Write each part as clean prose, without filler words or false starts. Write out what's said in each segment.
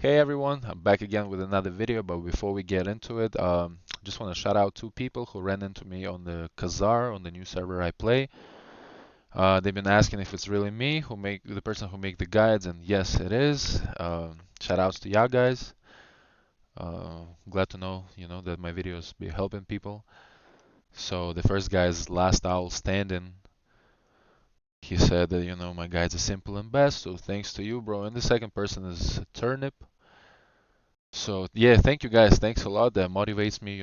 Hey everyone, I'm back again with another video, but before we get into it, just want to shout out two people who ran into me on the Kazar, on the new server I play. They've been asking if it's really me who make the person who make the guides, and yes, it is. Shout outs to y'all guys. Glad to know, that my videos be helping people. So the first guy is Last Owl Standing. He said that, my guides are simple and best, so thanks to you, bro. And the second person is Turnip. So yeah, thank you guys. Thanks a lot. That motivates me,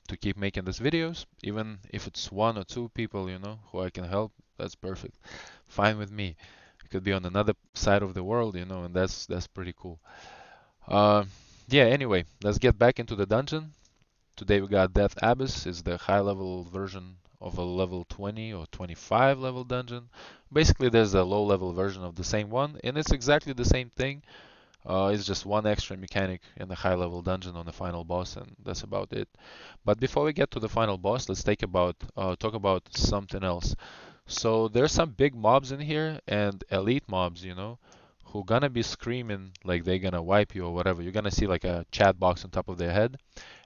to keep making these videos. Even if it's one or two people, who I can help, that's perfect. Fine with me. It could be on another side of the world, and that's pretty cool. Uh, yeah, anyway, let's get back into the dungeon. Today we got Death Abyss. Is the high level version of a level 20 or 25 level dungeon. Basically, there's a low level version of the same one, and it's exactly the same thing. It's just one extra mechanic in the high level dungeon on the final boss, and that's about it. But before we get to the final boss, let's talk about something else. So there's some big mobs in here and elite mobs, who gonna be screaming like they gonna wipe you or whatever. You're gonna see like a chat box on top of their head,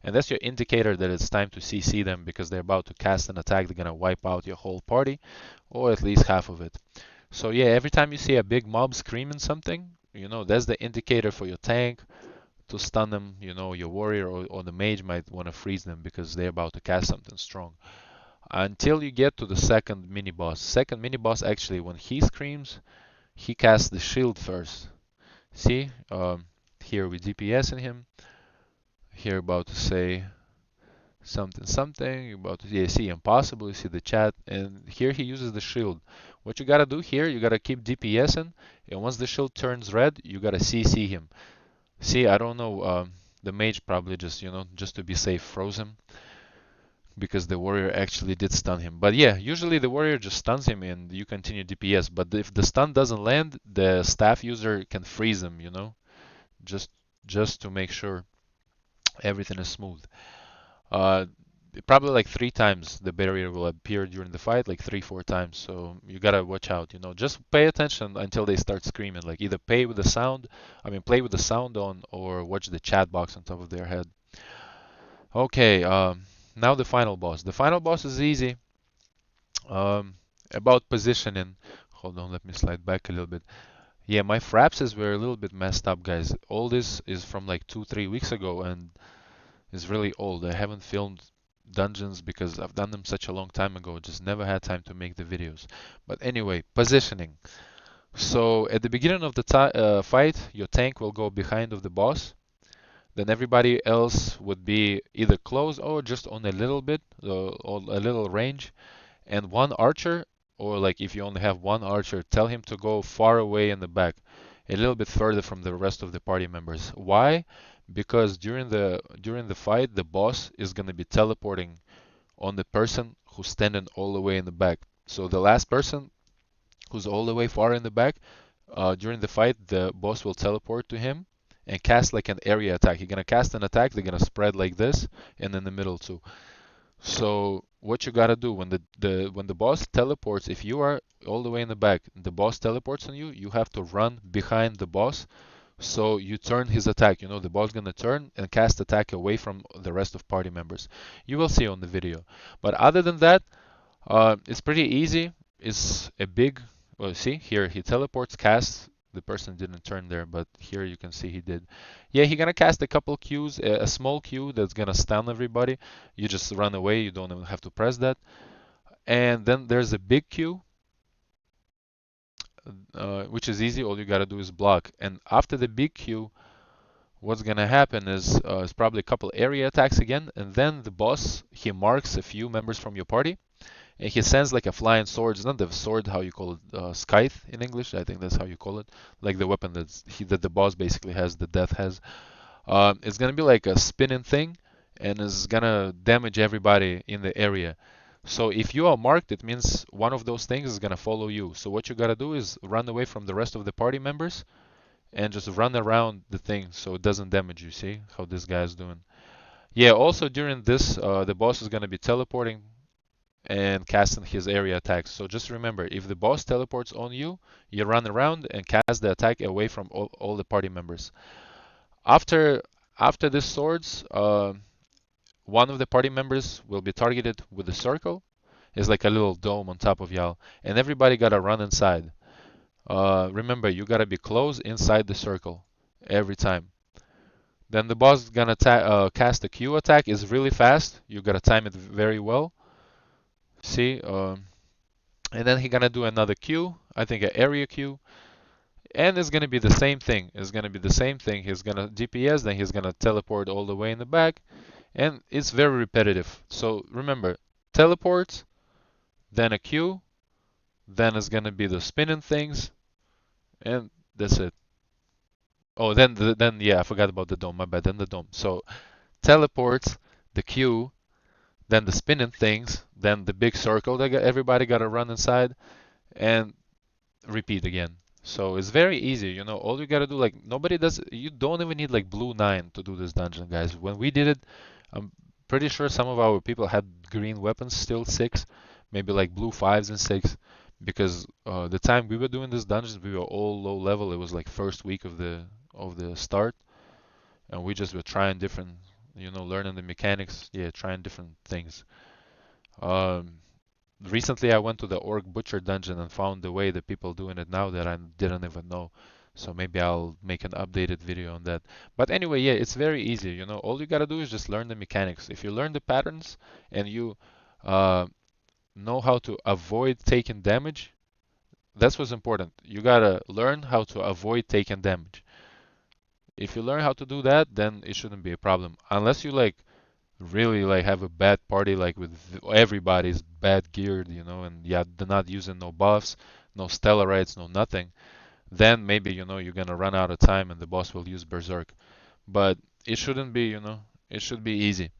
and that's your indicator that it's time to CC them because they're about to cast an attack. They're gonna wipe out your whole party, or at least half of it. So yeah, every time you see a big mob screaming something, that's the indicator for your tank to stun them. Your warrior or the mage might want to freeze them because they're about to cast something strong. Until you get to the second mini boss. Second mini boss, actually, when he screams, he casts the shield first. See, here we DPS in him. Here about to say something. You're about to, yeah, see impossible. You see the chat, and here he uses the shield. What you gotta do here, you gotta keep DPSing, and once the shield turns red, you gotta CC him. See, I don't know. The mage probably just, just to be safe, froze him because the warrior actually did stun him. But yeah, usually the warrior just stuns him and you continue DPS. But if the stun doesn't land, the staff user can freeze him, just just to make sure everything is smooth. Uh, Probably like 3 times the barrier will appear during the fight, like 3, 4 times. So you gotta watch out. Just pay attention until they start screaming. Like either play with the sound on, or watch the chat box on top of their head. Okay, now the final boss. The final boss is easy. Um, about positioning. Hold on, let me slide back a little bit. Yeah, my frapses were a little bit messed up, guys. All this is from like 2, 3 weeks ago, and is really old. I haven't filmed dungeons because I've done them such a long time ago. Just never had time to make the videos. But anyway, positioning. So at the beginning of the fight, your tank will go behind of the boss. Then everybody else would be either close or just on a little bit, or a little range. And one archer, or like if you only have one archer, tell him to go far away in the back, a little bit further from the rest of the party members. Why? Because during the fight, the boss is gonna be teleporting on the person who's standing all the way in the back. So the last person who's all the way far in the back, during the fight, the boss will teleport to him and cast like an area attack. He's gonna cast an attack. They're gonna spread like this, and in the middle too. So what you gotta do when the boss teleports, if you are all the way in the back, the boss teleports on you, you have to run behind the boss. So you turn his attack. The boss gonna turn and cast attack away from the rest of party members. You will see on the video. But other than that, it's pretty easy. It's a big. Well, see here he teleports, casts. The person didn't turn there, but here you can see he did. Yeah, he gonna cast a couple Qs, a small Q that's gonna stun everybody. You just run away. You don't even have to press that. And then there's a big Q, which is easy. All you gotta do is block. And after the big Q, what's gonna happen is it's probably a couple area attacks again, and then the boss he marks a few members from your party, and he sends like a flying sword. It's not the sword how you call it, scythe in English. I think that's how you call it, like the weapon that the boss basically has, the death has. It's gonna be like a spinning thing, and it's gonna damage everybody in the area. So if you are marked, it means one of those things is gonna follow you. So what you gotta do is run away from the rest of the party members and just run around the thing so it doesn't damage you. See how this guy is doing? Yeah, also during this, the boss is going to be teleporting and casting his area attacks. So just remember, if the boss teleports on you, you run around and cast the attack away from all the party members. After after this swords, one of the party members will be targeted with a circle. It's like a little dome on top of y'all, and everybody gotta run inside. Remember, you gotta be close inside the circle every time. Then the boss is gonna cast a Q attack. It's really fast. You gotta time it very well. See, and then he gonna do another Q. I think an area Q, and it's gonna be the same thing. It's gonna be the same thing. He's gonna DPS, then he's gonna teleport all the way in the back, and it's very repetitive. So remember, teleport, then a Q, then it's gonna be the spinning things, and that's it. Oh, then yeah, I forgot about the dome. My bad. Then the dome. So teleports, the Q, then the spinning things, then the big circle that everybody got to run inside, and repeat again. So it's very easy, you know. All you gotta do, like nobody does. You don't even need like blue 9 to do this dungeon, guys. When we did it, I'm pretty sure some of our people had green weapons, still 6, maybe like blue 5s and 6, because the time we were doing this dungeon, we were all low level. It was like first week of the start, and we just were trying different, you know, learning the mechanics. Yeah, trying different things. Um, Recently, I went to the Orc Butcher dungeon and found the way that people doing it now that I didn't even know. So maybe I'll make an updated video on that. But anyway, yeah, it's very easy. You know, all you gotta do is just learn the mechanics. If you learn the patterns and you uh, know how to avoid taking damage, that's what's important. You gotta learn how to avoid taking damage. If you learn how to do that, then it shouldn't be a problem. Unless you like really like have a bad party like with everybody's bad geared, you know, and yeah, they're not using no buffs, no stellarites, no nothing, then maybe, you know, you're gonna run out of time and the boss will use berserk. But it shouldn't be, you know, it should be easy.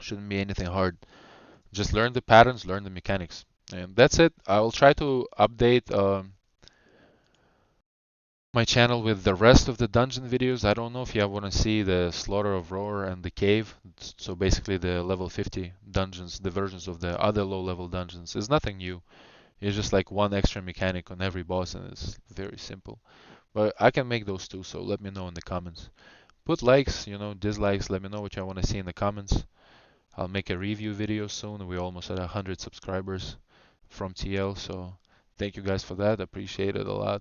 Shouldn't be anything hard. Just learn the patterns, learn the mechanics. And that's it. I will try to update my channel with the rest of the dungeon videos. I don't know if you want to see the Slaughter of Roar and the Cave. So basically the level 50 dungeons, the versions of the other low level dungeons. It's nothing new. It's just like one extra mechanic on every boss and it's very simple. But I can make those too, so let me know in the comments. Put likes, you know, dislikes, let me know what you want to see in the comments. I'll make a review video soon. We're almost at 100 subscribers from TL, so thank you guys for that. Appreciate it a lot.